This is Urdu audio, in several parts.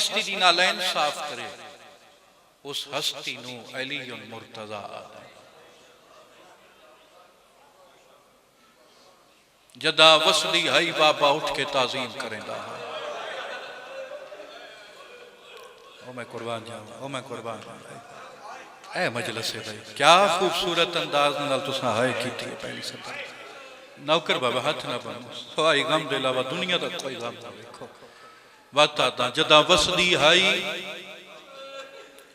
ہستی دی نالین صاف کرے اس ہستی نو علی مرتضی آدھے جدا وسدی ہائی بابا اٹھ کے تعظیم کریں دا او میں قربان جاؤں او میں قربان جاؤں اے مجلس بھائی کیا خوبصورت انداز نال تساں ہائے کی تھی پہلی سطح نوکر بابا ہاتھ نہ بنو سوائی غم دے علاوہ دنیا دا کوئی غم نہ دیکھو بات آتا جدا وسدی ہائی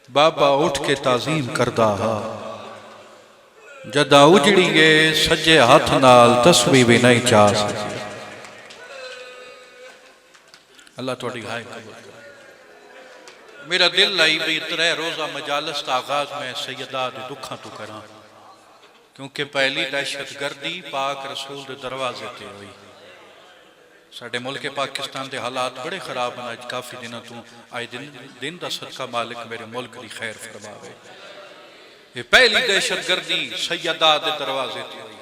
بابا اٹھ کے تعظیم کردہ ہا جدا اجڑی گے سجے ہاتھ نال تسبیح بھی نہیں چاہ سکتی اللہ توڑی ہائے قبول کرے میرا دل لائی بھی ترے روزہ مجالس تا آغاز میں سیدہ دے دکھاں تو کراں کیونکہ پہلی دہشت گردی پاک رسول دے دروازے تے ہوئی ساڑھے ملک پاکستان دے حالات بڑے خراب ہیں آج کافی دنوں تو آئی دن دا صدقہ مالک میرے ملک دی خیر فرماوے یہ پہلی دہشت گردی سیدہ دے دروازے تے ہوئی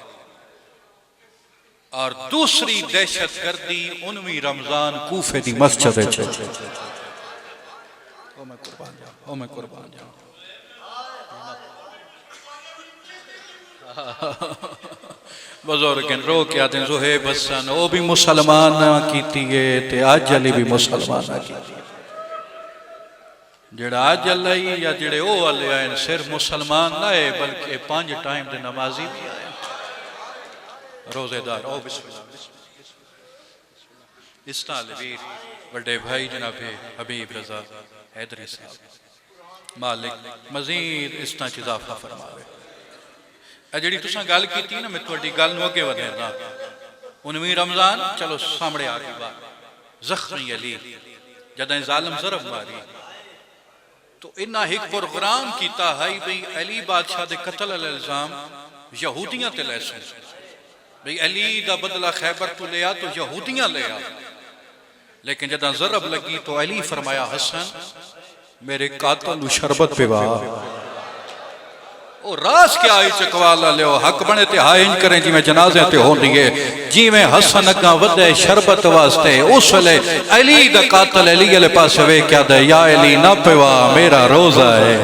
اور دوسری دہشت گردی 19 رمضان کوفے دی مسجد ہے او میں قربان جاؤں او میں قربان جاؤں بزرگن رو کیا دیں زہیب حسن او بھی مسلمان نہ کیتی ہے تے آج علی بھی مسلمان نہ کیتی ہے جڑا آج علی یا جڑے او علی آئین صرف مسلمان نہ ہے بلکہ 5 ٹائم دے نمازی بھی آئین روزے دار او بسم اللہ اس طالبیر بڑے بھائی جناب حبیب رضا حیدری صاحب مالک مزید اس طرح اضافہ فرماوے جڑی تساں گل کیتی نا میں تھوڑی گل نو اگے ودھے دا 19 رمضان چلو سامنے آ گئی بات زخمی علی جدیں ظالم ضرب ماری تو انہا ایک پروگرام کیتا ہے بھئی علی بادشاہ دے قتل الالزام یہودیاں تے لے سن بھئی علی دا بدلہ خیبر تو لیا تو یہودیاں لیا لیکن جدہ ضرب لگی تو علی فرمایا حسن میرے قاتل شربت پہ باہا او راس کیا آئی چکوالا لے حق بنے تے ہائن کریں جی میں جنازے تے ہون دیئے جی میں حسن اگا ودے شربت واسطے اس ولے علی دا قاتل علی علی پاس وے کیا دے یا علی نہ پیوا میرا روزہ ہے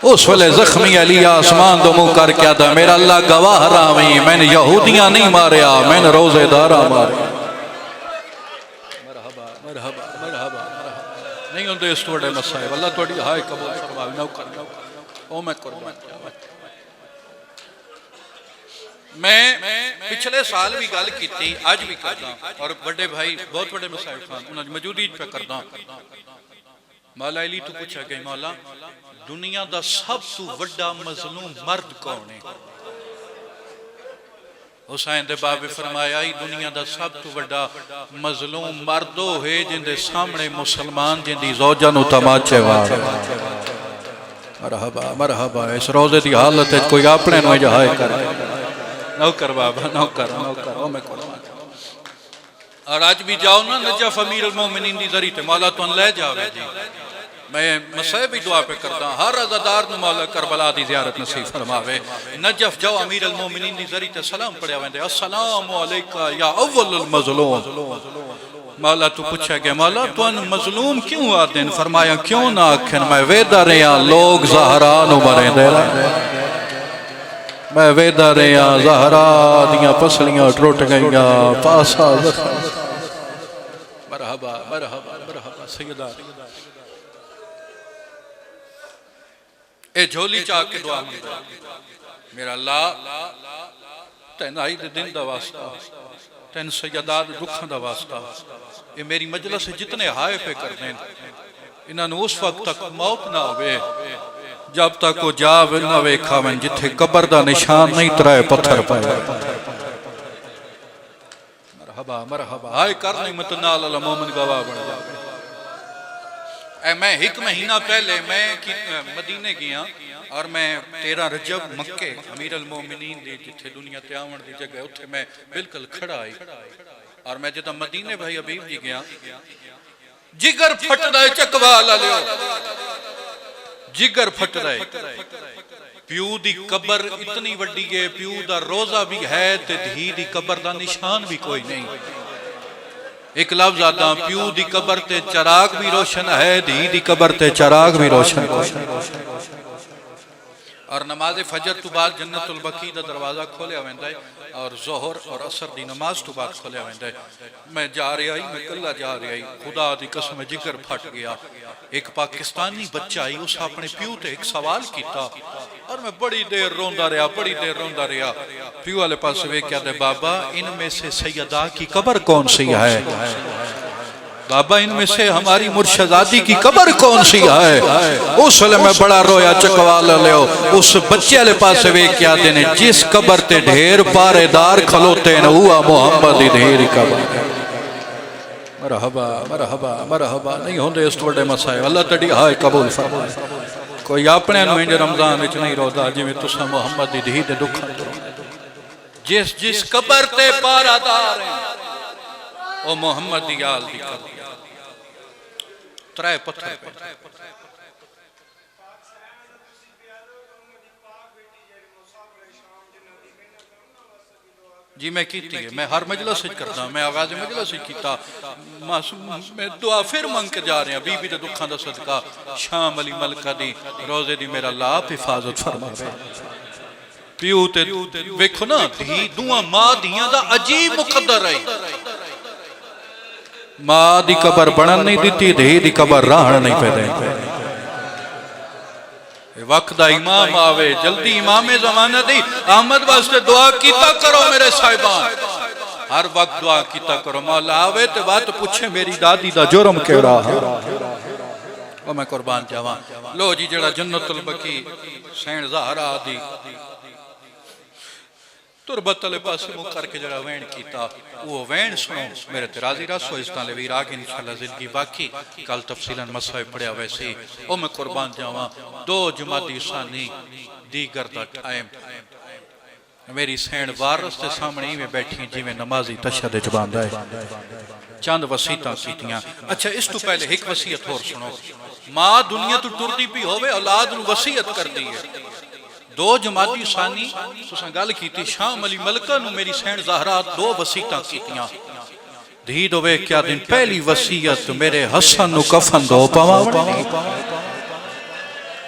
اس ولے زخمی علی آسمان دو منہ کر کیا دے میرا اللہ گواہ رامی میں نے یہودیاں نہیں ماریا میں نے روزے دارا ماریا مرحبا مرحبا نہیں ہوں دے اس توڑے مسائب اللہ توڑی ہائے قبول فرماوی نو کر او میں قربان میں پچھلے سال بھی گل کی تھی آج بھی کرتا اور بڑے بھائی بہت بڑے مسائل خان انہوں نے موجودی پہ کرتا مولا علی تو پوچھا کہ مولا دنیا دا سب تو وڈا مظلوم مرد کون ہے حسین دے بابے فرمایا ہی دنیا دا سب تو وڈا مظلوم مردو ہے جن دے سامنے مسلمان جن دی زوجہ نو تماچے وار مرحبا مرحبا اس روزے دی حالت ہے کوئی اپنے نوے جہائے کر نوکر بابا نوکر او میں قربان اور آج بھی جاؤ نا نجف امیر المومنین دی ذریعے تے مولا تو ان لے جاوے جی میں مسئب بھی دعا پہ کرتا ہوں ہر عزدار نو مولا کربلا دی زیارت نصیب فرماوے نجف جاؤ امیر المومنین دی ذریعے تے سلام پڑھے ہوئے دے السلام علیکہ یا اول المظلوم مولا تو پوچھا گیا مولا تو ان مظلوم کیوں آتے ہیں فرمایا کیوں نہ آکھن میں ویدہ رہا لوگ زہران مریں دے رہا میں ویدہ رہا زہران دیاں پسلیاں ٹروٹ گئیاں پاسا زخم مرحبا مرحبا مرحبا سیدہ اے جھولی چاہ کے دعا مندہ میرا اللہ تینائی دے دن دا واسطہ تین سیداد رکھن دا واسطہ یہ میری مجلس سے جتنے ہائے پہ کر دیں انہاں نے اس وقت تک موت نہ ہوئے جب تک وہ جاو نہ ویکھا میں جتھے قبر دا نشان نہیں ترائے پتھر پائے مرحبا مرحبا ہائے کرنے متنال اللہ مومن گواہ بڑھ جاوے اے میں ایک مہینہ پہلے میں مدینے گیا اور میں 13 رجب مکے امیر المومنین دی جتھے دنیا تیاون دی جگہ اتھے میں بالکل کھڑا آئی اور میں جدہ مدینے بھائی حبیب جی گیا جگر پھٹ رہے چکوالا لیو جگر پھٹ رہے پیو دی قبر اتنی وڈی ہے پیو دا روزہ بھی ہے تے دھی دی قبر دا نشان بھی کوئی نہیں ایک لفظ آتا پیو دی قبر تے چراغ بھی روشن ہے، دھی دی قبر تے چراغ بھی روشن ہے۔ اور نماز فجر تو بعد جنت البقیع دا دروازہ کھولیا ویندا ہے، اور ظہر اور عصر دی نماز تو بعد کھولیا ویندا ہے۔ میں جا رہا ہی، میں کلا جا رہا ہی، خدا دی قسم جگر پھٹ گیا۔ ایک پاکستانی بچہ ہی اس اپنے پیو تے ایک سوال کیتا، اور میں بڑی دیر روندا رہا۔ پیو والے پاس ویکھیا تے بابا ان میں سے سیدہ کی قبر کون سی ہے؟ بابا ان میں سے ہماری مرشدادی کی قبر کون سی ہے؟ اس وقت میں بڑا رویا چکوالا لیو۔ اس بچے والے پاس ویکھیا تے نے جس قبر تے ڈھیر پارے دار کھلوتے ہیں ہوا محمد دی ڈھیر قبر ہے۔ مرحبا مرحبا مرحبا نہیں ہوندے اس وڈے مسائل، اللہ تڑی ہائے قبول فرمائے۔ کوئی اپنے نو انج رمضان وچ نہیں رودا جویں تساں محمد دی دھی تے دکھاں تے جس قبر تے پارا دار ہیں او محمد دی آل دی قبر ترائے پتھر پہ۔ جی میں کیتی ہے، میں ہر مجلس سے کرتا ہوں، میں آغاز مجلس سے کیتا، میں دعا پھر منگ کے جا رہے ہیں، بی بی دے دکھاں دا صدقہ شام علی ملکہ دی روزے دی میرا اللہ آپ حفاظت فرما پیو تے ویکھو نا دھی دعا ماں دیاں دا عجیب مقدر ہے۔ ماں دی قبر بنن نہیں دیتی، دھی دی قبر راہن نہیں پہ دیں۔ وقت دا امام آوے جلدی امام زمانہ دی احمد واسطے دعا کیتا کرو میرے صاحبان، ہر وقت دعا کیتا کرو۔ مولا آوے تے بات پوچھے میری دادی دا جرم کیڑا ہے، وہ میں قربان جاوان۔ لو جی جڑا جنت البقیع سین زہرا دی تربت علی پاس مو کر کے جڑا وین کیتا، وہ وین سنو میرے ترازی رسو اس طالب عراق انشاءاللہ زندگی باقی کل تفصیلاً مسئلہ پڑھیا ویسی او میں قربان جاوان۔ 2 جمادی ثانی دیگر دا ٹائم میری سین وارس تے سامنے ہی میں بیٹھی جی میں نمازی تشہد جباندہ ہے، چاند وسیعتاں کیتیاں۔ اچھا اس تو پہلے ایک وسیعت اور سنو، ماں دنیا تو ٹردی پی ہوئے اولاد نو وسیعت کر دی ہے۔ 2 جمادی ثانی تساں گل کیتی شام علی ملکہ نو میری سین زہرا 2 وسیعتاں کیتیاں۔ دھی دوے کیا دن پہلی وسیعت میرے حسن نو کفن دو پاوانی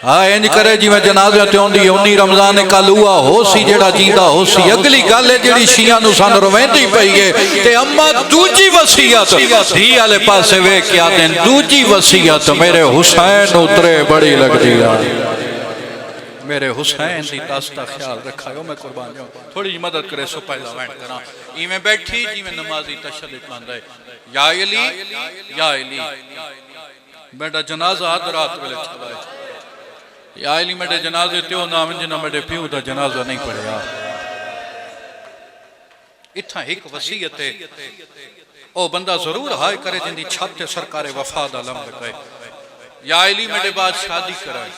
ہاں انج کرے جی میں جنازہ تے ہوندی 19 رمضان کل ہوا ہو سی جڑا جیندا ہو سی۔ اگلی گل ہے جڑی شیعہ نو سن رویندی پئی ہے تے اما دوجی وصیت دھی والے پاسے ویکھ کے آتے ہیں دوجی وصیت میرے حسین اترے بڑی لگ دی میرے حسین دی داستا خیال رکھا ہے میں قربان جاؤں۔ تھوڑی مدد کرے سو پہلا وینٹ کرا ای میں بیٹھی جی میں نمازی تشہد پاندہ ہے یا علی یا علی بیٹا جنازہ آدھ رات ویلے چھلا ہے یا علی میرے جنازے تیو نام جنہ میرے پیو دا جنازہ نہیں پڑھیا۔ اتھا ایک وسیعت ہے او بندہ ضرور ہائے کرے جن دی چھت سرکار وفاد علم لگائے یا علی میرے بعد شادی کرائے۔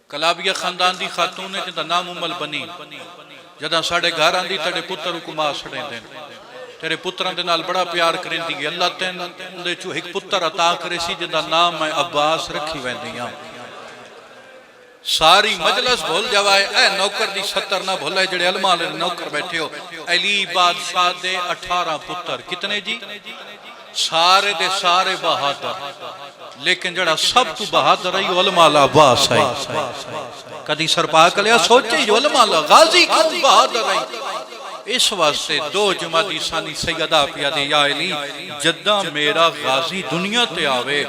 کلابیہ خاندان دی خاتون نے جنہ نام امل بنی جدہ ساڑھے گھر آن دی تڑے پتر کو ماں سڑیں دیں تیرے پتران دے نال بڑا پیار کریں دی اللہ تین دے چو ایک پتر عطا کرے سی جدہ نام میں عباس رکھی ویندیاں۔ ساری مجلس بھول جوائے اے نوکر دی 70 نہ بھولائے جڑے علماء لے نوکر بیٹھے ہو۔ علی بادشاہ دے 18 پتر کتنے جی؟ سارے دے سارے بہادر، لیکن جڑا سب تو بہادر ہے یہ علماء عباس ہے۔ کدی سرپا کلیا سوچے یہ علماء غازی کیوں بہادر ہے؟ اس واسطے 2 جمادی ثانی سیدہ پیادے یا علی جدہ میرا غازی دنیا تے آوے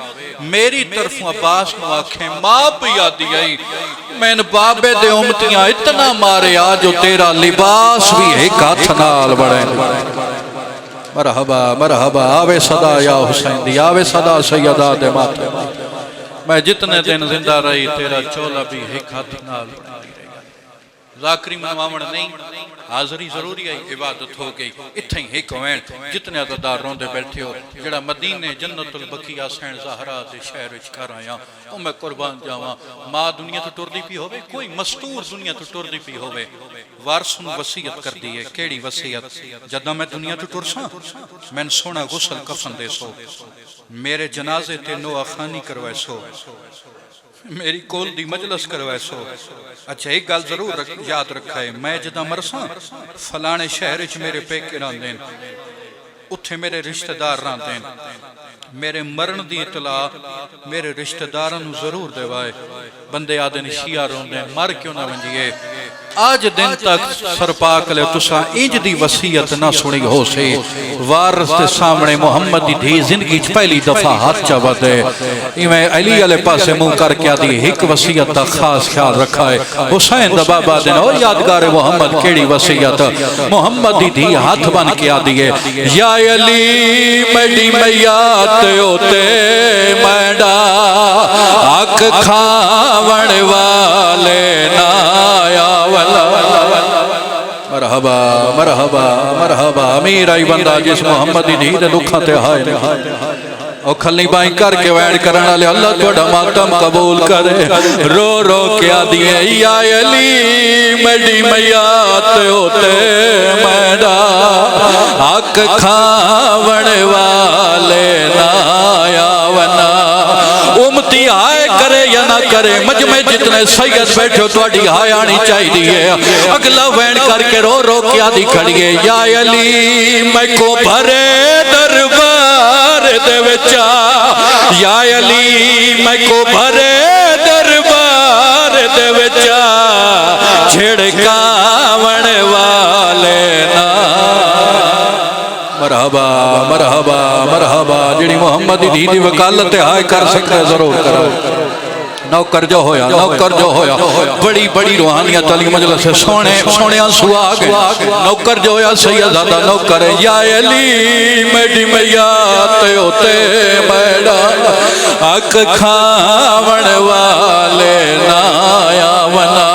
میری طرف عباس نو آکھیں ماں پیادی آئی میں ان بابے دے امتیاں اتنا مارے آجو تیرا لباس بھی ایک ہاتھ نال بڑھیں۔ مرحبا مرحبا آوے صدا یا حسین دی آوے صدا سیدہ دے ماتھے میں جتنے دن زندہ رہی تیرا چولا بھی ایک ہاتھ نال ذاکری منوامن نہیں حاضری ضروری ہے عبادت ہو گئی۔ اتھیں ایک وین جتنے عددار روندے بیٹھے ہو جڑا مدینے جنت البقیع سین زہرا دے شہر وچ کر آیا او میں قربان جاواں۔ ماں دنیا تو ٹردی پی ہوئے کوئی مستور دنیا تو ٹردی پی ہوئے وارث نو وصیت کر دی ہے کیڑی وصیت جدہ میں دنیا تو ٹرساں میں سونا غسل کفن دے سو میرے جنازے تے نوح خانی کروائے سو میری کول دی مجلس کروائے سو۔ اچھا ایک گل ضرور یاد رکھا ہے میں جدہ مرساں فلانے شہر وچ میرے پیکے ران دین اتھے میرے رشتہ دار رہاں دیں میرے مرن دی اطلاع میرے رشتہ داروں ضرور دے وائے بندے آدھے شیعہ رون دیں مر کیوں نہ ونجیے آج دن تک سرپاک لے تسا انج دی وسیعت نہ سنی ہو سے وارث دے سامنے محمد دی دھی زندگی پہلی دفعہ ہاتھ چاہوا دے میں علی علیہ پاسے منہ کر کے آدھی ایک وسیعت دا خاص خیال رکھا ہے حسین دا بابا دن اور یادگار محمد کیڑی وسیعت محمد دی دھی ہاتھ بن کے آدھی ہے یا علی میڈی میات ہوتے میڈا آنکھ کھاون والے نایا مرحبا مرحبا مرحبا امیر آئی بندہ جس محمد دی دھی دکھا تے ہائے اور کھلنی بائیں کر کے ویڈ کرنا لے اللہ توڑا ماتم قبول کرے رو رو کیا دیئے یا علی میڈی میات ہوتے میڈا حق کھاون والے نایا ونا امتی آئے کرے یا نہ کرے مجمع جتنے سید بیٹھو تو اڈی ہائے آنی چاہی دیئے اگلا وین کر کے رو رو کیا دی کھڑیے یا علی میں کو بھرے دربار دے وچا یا علی میں کو بھرے دربار دے وچا چھڑکاون والے نا مرحبا مرحبا مرحبا جڑی محمد دی دی وکالت ہائے کر سکتے ضرور کرو نوکر جو ہویا بڑی بڑی روحانیت علی مجلس سے سونے آنسو آگے نوکر جو ہویا سیدزادہ نوکر ہے یا علی میڈی میات ہوتے میڈا حق کھاون والے نایا ونا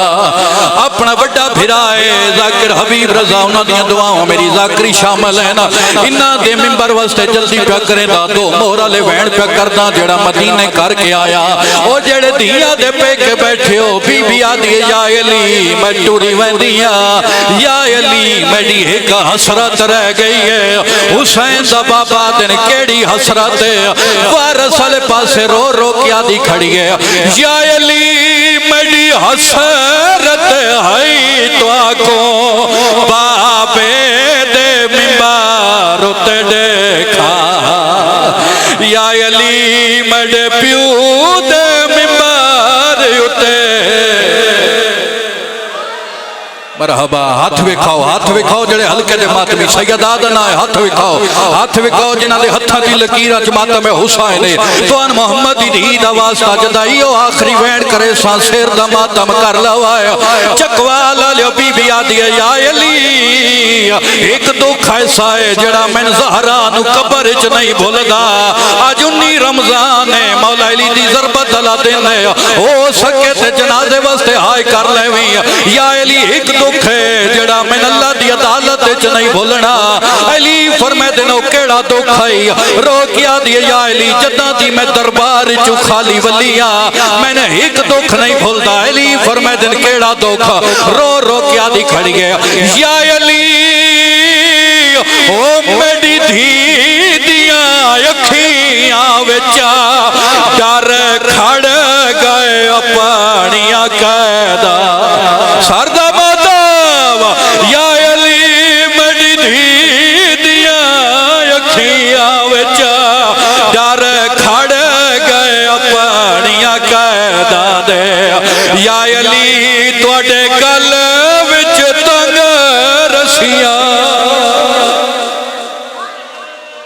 اپنا بڑا بھرائے ذاکر حبیب رضا انہاں دیاں دعاؤں میری ذاکری شامل ہے نا انہاں دے ممبر واسطے جلدی پہ کریں دا دو مورا لے وین پہ کردہ جڑا مدینے کر کے آیا او جڑے دیا دے پہ کے بیٹھے ہو بی بی آدھے یا علی میں ٹوری ویندیا یا علی میری ایک حسرت رہ گئی ہے حسین دا بابا دن کیڑی حسرت ہے وارث والے پاسے رو رو کیا دی کھڑی ہے یا علی میری حسرت ہے تو آکو بابے دے ممبار تے دیکھا یا علی میرے پیو دے ممبار تے مرحبا ہاتھ وکھاؤ جڑے ہلکے دے ماتمی سید آدن آئے ہاتھ وکھاؤ جنہ دے ہتھاں دی لکیرہ چ ماتم حسین تو ان محمد دی دا واسطہ جدائیو آخری وین کرے سان سیر دا ماتم کر لوایا چکوالا لیو بی بی آدھیے یا علی ایک دکھ ایسا ہے جڑا من زہرانو قبر چ نہیں بھولدا آج 19 رمضان ہے مولا علی دی ضربت اللہ دن ہے او سکے تے جنازے واسطے ہائے کر لیویں یا علی ایک دکھ ہے جڑا من اللہ دی عدالت چ نہیں بھولنا علی فرمائے دنو کیڑا دکھ ہے رو کیا دیے یا علی جدہ دی میں دربار چو خالی ولیاں میں نے ایک دکھ نہیں بھولدا علی فرمائے دن کیڑا دکھ رو رو کیا دی کھڑی گیا یا علی او میری دھی